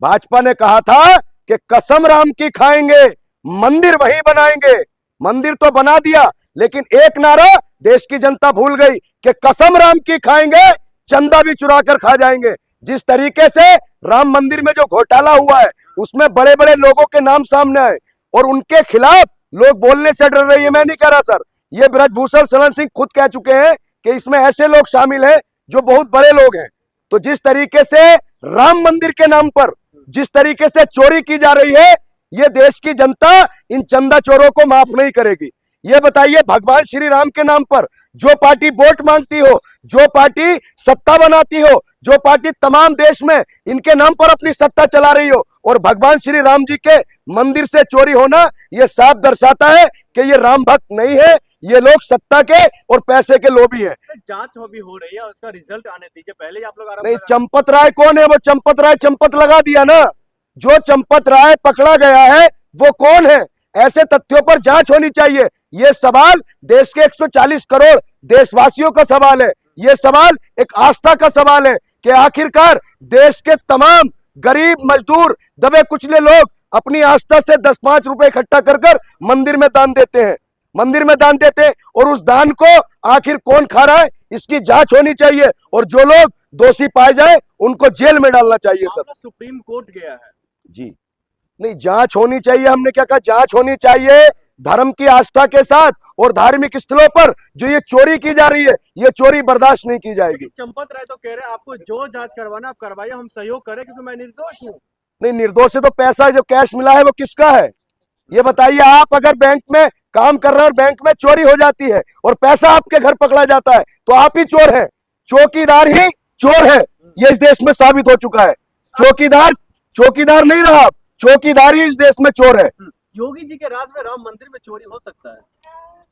भाजपा ने कहा था कि कसम राम की खाएंगे, मंदिर वही बनाएंगे। मंदिर तो बना दिया, लेकिन एक नारा देश की जनता भूल गई कि कसम राम की खाएंगे, चंदा भी चुरा कर खा जाएंगे। जिस तरीके से राम मंदिर में जो घोटाला हुआ है, उसमें बड़े बड़े लोगों के नाम सामने आए और उनके खिलाफ लोग बोलने से डर रही है। मैं नहीं कह रहा सर, ये ब्रजभूषण शरण सिंह खुद कह चुके हैं कि इसमें ऐसे लोग शामिल हैं जो बहुत बड़े लोग हैं। तो जिस तरीके से राम मंदिर के नाम पर जिस तरीके से चोरी की जा रही है, ये देश की जनता इन चंदा चोरों को माफ नहीं करेगी। ये बताइए, भगवान श्री राम के नाम पर जो पार्टी वोट मांगती हो, जो पार्टी सत्ता बनाती हो, जो पार्टी तमाम देश में इनके नाम पर अपनी सत्ता चला रही हो, और भगवान श्री राम जी के मंदिर से चोरी होना, ये साफ दर्शाता है कि ये राम भक्त नहीं है, ये लोग सत्ता के और पैसे के लोभी हैं। जांच भी हो रही है, उसका रिजल्ट आने दीजिए, पहले आप लोग नहीं, चंपत राय कौन है? वो चंपत राय चंपत लगा दिया ना। जो चंपत राय पकड़ा गया है वो कौन है? ऐसे तथ्यों पर जांच होनी चाहिए। ये सवाल देश के 140 करोड़ देशवासियों का सवाल है। ये सवाल एक आस्था का सवाल है कि आखिरकार देश के तमाम गरीब, मजदूर, दबे कुचले लोग अपनी आस्था से 10-5 रुपए इकट्ठा कर कर मंदिर में दान देते हैं, मंदिर में दान देते हैं, और उस दान को आखिर कौन खा रहा है, इसकी जांच होनी चाहिए। और जो लोग दोषी पाए जाए उनको जेल में डालना चाहिए। सर, सुप्रीम कोर्ट गया है जी, नहीं, जांच होनी चाहिए। हमने क्या कहा? जांच होनी चाहिए धर्म की आस्था के साथ, और धार्मिक स्थलों पर जो ये चोरी की जा रही है, ये चोरी बर्दाश्त नहीं की जाएगी। चंपत राय तो कह रहे हैं आपको जो जांच करवाना आप करवाइए, हम सहयोग करें क्योंकि मैं निर्दोष हूँ। नहीं, निर्दोष है तो पैसा जो कैश मिला है वो किसका है? ये बताइए। आप अगर बैंक में काम कर रहे हैं और बैंक में चोरी हो जाती है और पैसा आपके घर पकड़ा जाता है, तो आप ही चोर हैं। चौकीदार ही चोर है, ये इस देश में साबित हो चुका है। चौकीदार नहीं रहा, चौकीदार ही इस देश में चोर है। योगी जी के राज में राम मंदिर में चोरी हो सकता है?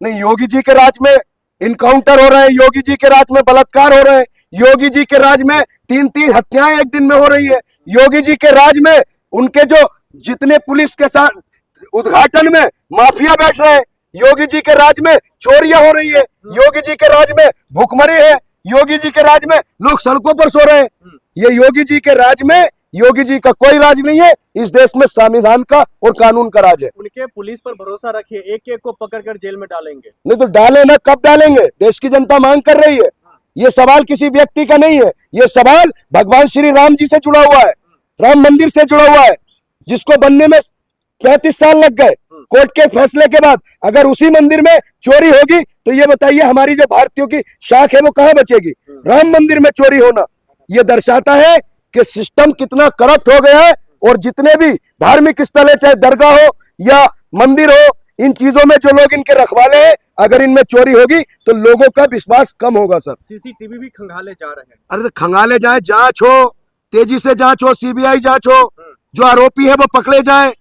नहीं, योगी जी के राज में इनकाउंटर हो रहे हैं, योगी जी के राज में बलात्कार हो रहे हैं, योगी जी के राज में 3-3 हत्याएं एक दिन में हो रही है, योगी जी के राज में उनके जो जितने पुलिस के साथ उद्घाटन में माफिया बैठ रहे हैं, योगी जी के राज में चोरियां हो रही है, योगी जी के राज में भुखमरी है, योगी जी के राज में लोग सड़कों पर सो रहे हैं। ये योगी जी के राज में, योगी जी का कोई राज नहीं है। इस देश में संविधान का और कानून का राज है। उनके पुलिस पर भरोसा रखिए, एक एक को पकड़कर जेल में डालेंगे। नहीं तो डाले ना, कब डालेंगे? देश की जनता मांग कर रही है। ये सवाल किसी व्यक्ति का नहीं है, ये सवाल भगवान श्री राम जी से जुड़ा हुआ है, राम मंदिर से जुड़ा हुआ है, जिसको बनने में 35 साल लग गए कोर्ट के फैसले के बाद। अगर उसी मंदिर में चोरी होगी तो ये बताइए हमारी जो भारतीयों की शाख है वो कहां बचेगी? राम मंदिर में चोरी होना ये दर्शाता है कि सिस्टम कितना करप्ट हो गया है। और जितने भी धार्मिक स्थल है, चाहे दरगाह हो या मंदिर हो, इन चीजों में जो लोग इनके रखवाले हैं, अगर इनमें चोरी होगी तो लोगों का विश्वास कम होगा। सर, सीसीटीवी भी खंगाले जा रहे हैं। अरे तो खंगाले जाए, जांच हो, तेजी से जांच हो, सीबीआई जांच हो, जो आरोपी है वो पकड़े जाए,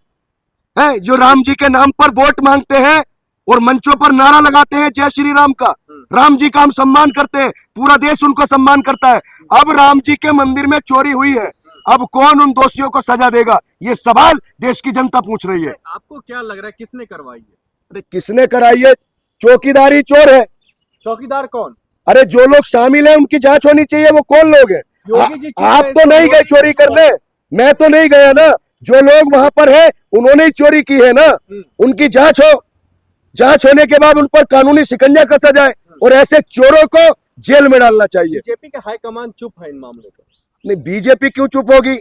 हैं जो राम जी के नाम पर वोट मांगते हैं और मंचों पर नारा लगाते हैं जय श्री राम का, राम जी का हम सम्मान करते हैं, पूरा देश उनको सम्मान करता है। अब राम जी के मंदिर में चोरी हुई है, अब कौन उन दोषियों को सजा देगा? ये सवाल देश की जनता पूछ रही है। आपको क्या लग रहा है किसने करवाई है? अरे किसने कराई है? चौकीदार ही चोर है। चौकीदार कौन? अरे जो लोग शामिल हैं उनकी जांच होनी चाहिए। वो कौन लोग हैं? आप तो नहीं गए चोरी करने, मैं तो नहीं गया ना। जो लोग वहां पर है उन्होंने ही चोरी की है ना। उनकी जांच हो, जांच होने के बाद उन पर कानूनी शिकंजा कसा जाए और ऐसे चोरों को जेल में डालना चाहिए। बीजेपी का हाईकमान चुप है इन मामले पर। नहीं, बीजेपी क्यों चुप होगी?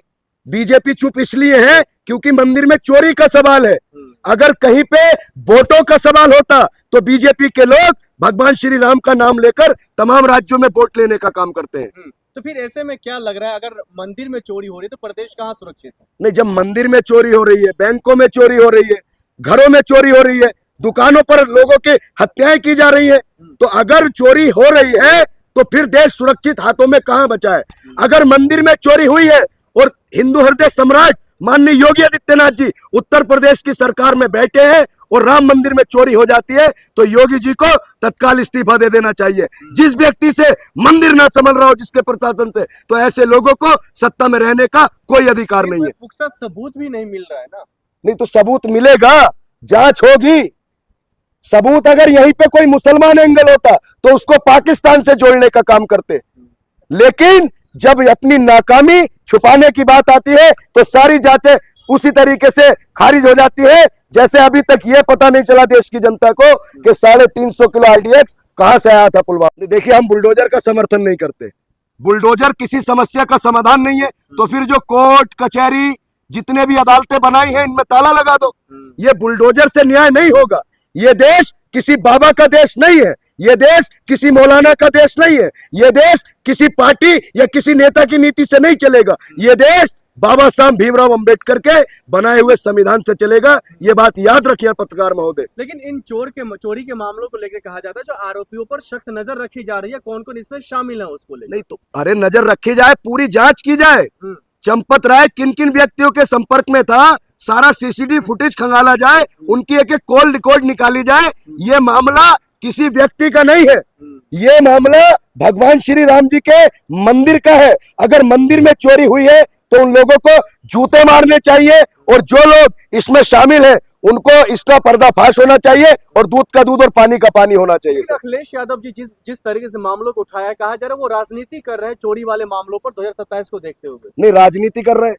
बीजेपी चुप इसलिए है क्योंकि मंदिर में चोरी का सवाल है। अगर कहीं पे वोटों का सवाल होता तो बीजेपी के लोग भगवान श्री राम का नाम लेकर तमाम राज्यों में वोट लेने का काम करते हैं। तो फिर ऐसे में क्या लग रहा है, अगर मंदिर में चोरी हो रही है तो प्रदेश कहाँ सुरक्षित है? नहीं, जब मंदिर में चोरी हो रही है, बैंकों में चोरी हो रही है, घरों में चोरी हो रही है, दुकानों पर लोगों की हत्याएं की जा रही है, तो अगर चोरी हो रही है तो फिर देश सुरक्षित हाथों में कहां बचा है? अगर मंदिर में चोरी हुई है और हिंदू हृदय सम्राट माननीय योगी आदित्यनाथ जी उत्तर प्रदेश की सरकार में बैठे हैं और राम मंदिर में चोरी हो जाती है, तो योगी जी को तत्काल इस्तीफा दे देना चाहिए। जिस व्यक्ति से मंदिर ना संभल रहा हो जिसके प्रशासन से, तो ऐसे लोगों को सत्ता में रहने का कोई अधिकार नहीं है। पुख्ता सबूत भी नहीं मिल रहा है ना। नहीं तो सबूत मिलेगा, जांच होगी। सबूत अगर यहीं पे कोई मुसलमान एंगल होता तो उसको पाकिस्तान से जोड़ने का काम करते, लेकिन जब अपनी नाकामी छुपाने की बात आती है तो सारी जांचें उसी तरीके से खारिज हो जाती है, जैसे अभी तक ये पता नहीं चला देश की जनता को कि 350 किलो आरडीएक्स कहां से आया था पुलवामा। देखिए, हम बुलडोजर का समर्थन नहीं करते, बुलडोजर किसी समस्या का समाधान नहीं है, तो फिर जो कोर्ट कचहरी जितने भी अदालतें बनाई हैं इनमें ताला लगा दो। ये बुलडोजर से न्याय नहीं होगा। ये देश किसी बाबा का देश नहीं है, ये देश किसी मौलाना का देश नहीं है, ये देश किसी पार्टी या किसी नेता की नीति से नहीं चलेगा। ये देश बाबा साहब भीमराव अंबेडकर के बनाए हुए संविधान से चलेगा। ये बात याद रखिए पत्रकार महोदय। लेकिन इन चोरी के मामलों को लेकर कहा जाता है जो आरोपियों पर सख्त नजर रखी जा रही है, कौन कौन इसमें शामिल है उसको लेकर। नहीं तो अरे नजर रखी जाए, पूरी जांच की जाए। चंपत राय किन किन व्यक्तियों के संपर्क में था, सारा सीसीटीवी फुटेज खंगाला जाए, उनकी एक एक कॉल रिकॉर्ड निकाली जाए। ये मामला किसी व्यक्ति का नहीं है, ये मामला भगवान श्री राम जी के मंदिर का है। अगर मंदिर में चोरी हुई है तो उन लोगों को जूते मारने चाहिए, और जो लोग इसमें शामिल हैं उनको इसका पर्दाफाश होना चाहिए, और दूध का दूध और पानी का पानी होना चाहिए। अखिलेश यादव जी जिस तरीके से मामलों को उठाया, कहा जा रहा है वो राजनीति कर रहे हैं चोरी वाले मामलों पर 2027 को देखते हुए। नहीं, राजनीति कर रहे हैं।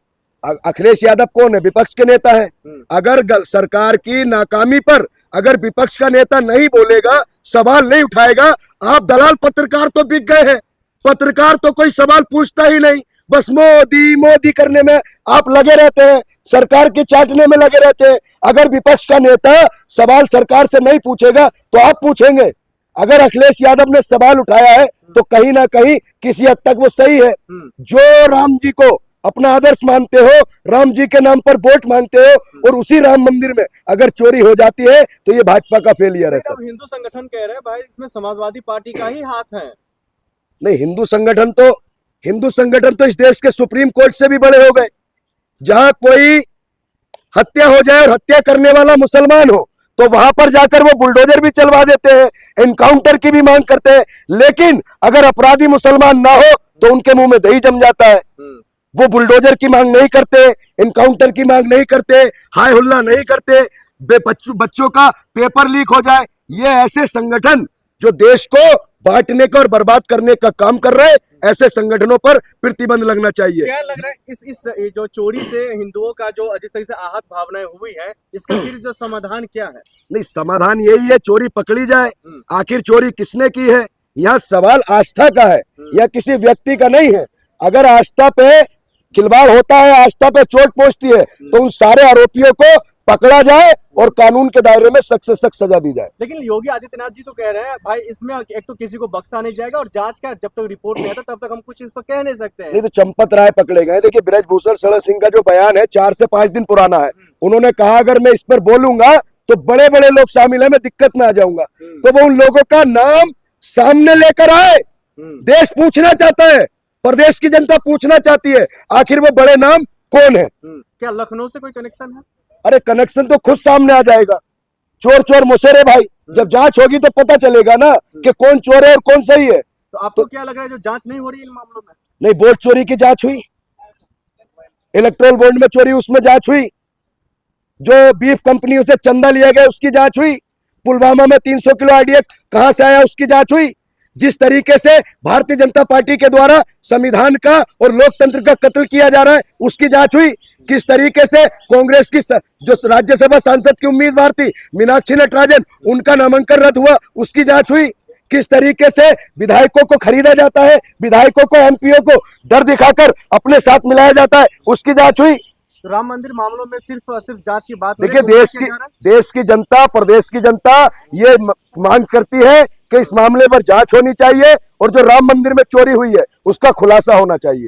अखिलेश यादव कौन है? विपक्ष के नेता है। अगर सरकार की नाकामी पर अगर विपक्ष का नेता नहीं बोलेगा, सवाल नहीं उठाएगा, आप दलाल पत्रकार तो बिक गए हैं। पत्रकार तो कोई सवाल पूछता ही नहीं, बस मोदी मोदी करने में आप लगे रहते हैं, सरकार के चाटने में लगे रहते हैं। अगर विपक्ष का नेता सवाल सरकार से नहीं पूछेगा तो आप पूछेंगे। अगर अखिलेश यादव ने सवाल उठाया है तो कहीं ना कहीं किसी हद तक वो सही है। जो राम जी को अपना आदर्श मानते हो, राम जी के नाम पर वोट मांगते हो, और उसी राम मंदिर में अगर चोरी हो जाती है तो ये भाजपा का फेलियर है। सर, हिंदू संगठन कह रहे हैं भाई इसमें समाजवादी पार्टी का ही हाथ है। नहीं, हिंदू संगठन तो इस देश के सुप्रीम कोर्ट से भी बड़े हो गए। जहां कोई हत्या हो जाए और हत्या करने वाला मुसलमान हो तो वहां पर जाकर वो बुलडोजर भी चलवा देते हैं, एनकाउंटर की भी मांग करते हैं। लेकिन अगर अपराधी मुसलमान ना हो तो उनके मुंह में दही जम जाता है। वो बुलडोजर की मांग नहीं करते, एनकाउंटर की मांग नहीं करते, हाय हुल्ला नहीं करते, बच्चों का पेपर लीक हो जाए। ये ऐसे संगठन जो देश को बांटने का और बर्बाद करने का काम कर रहे हैं, ऐसे संगठनों पर प्रतिबंध लगना चाहिए। क्या लग रहा है इस जो चोरी से हिंदुओं का जो जिस तरह से आहत भावनाएं हुई है, इसका फिर जो समाधान क्या है? नहीं, समाधान यही है, चोरी पकड़ी जाए। आखिर चोरी किसने की है? यहाँ सवाल आस्था का है या किसी व्यक्ति का नहीं है। अगर आस्था पे खिलवाड़ होता है, आस्था पे चोट पहुंचती है, तो उन सारे आरोपियों को पकड़ा जाए और कानून के दायरे में सख्त से सख्त सजा दी जाए। लेकिन योगी आदित्यनाथ जी तो कह रहे हैं भाई इसमें एक तो किसी को बख्शा नहीं जाएगा, और जांच का जब तक रिपोर्ट नहीं आता तब तक हम कुछ इस पर कह नहीं सकते हैं। नहीं तो चंपत राय पकड़े गए। देखिए, बृजभूषण शरण सिंह का जो बयान है 4 से 5 दिन पुराना है। उन्होंने कहा अगर मैं इस पर बोलूंगा तो बड़े बड़े लोग शामिल है, मैं दिक्कत में आ जाऊंगा। तो वो उन लोगों का नाम सामने लेकर आए। देश पूछना चाहता है, प्रदेश की जनता पूछना चाहती है, आखिर वो बड़े नाम कौन है? क्या लखनऊ से कोई कनेक्शन है? अरे कनेक्शन तो खुद सामने आ जाएगा। चोर चोर मुसेरे भाई, जब जांच होगी तो पता चलेगा ना कि कौन चोर है और कौन सही है। तो आपको क्या लग रहा है जो जांच नहीं हो रही इन मामलों में? नहीं, वोट चोरी की जांच हुई, इलेक्ट्रोल बॉन्ड में चोरी उसमें जांच हुई, जो बीफ कंपनियों से चंदा लिया गया उसकी जांच हुई, पुलवामा में 300 किलो आरडीएक्स कहां से आया उसकी जांच हुई, जिस तरीके से भारतीय जनता पार्टी के द्वारा संविधान का और लोकतंत्र का कत्ल किया जा रहा है उसकी जांच हुई, किस तरीके से कांग्रेस की जो राज्यसभा सांसद की उम्मीदवार थी मीनाक्षी नटराजन, उनका नामांकन रद्द हुआ उसकी जांच हुई, किस तरीके से विधायकों को खरीदा जाता है, विधायकों को एमपीओ को डर दिखाकर अपने साथ मिलाया जाता है उसकी जांच हुई। राम मंदिर मामलों में सिर्फ जांच की बात। देखिए, देश की जनता, प्रदेश की जनता ये मांग करती है कि इस मामले पर जांच होनी चाहिए और जो राम मंदिर में चोरी हुई है उसका खुलासा होना चाहिए।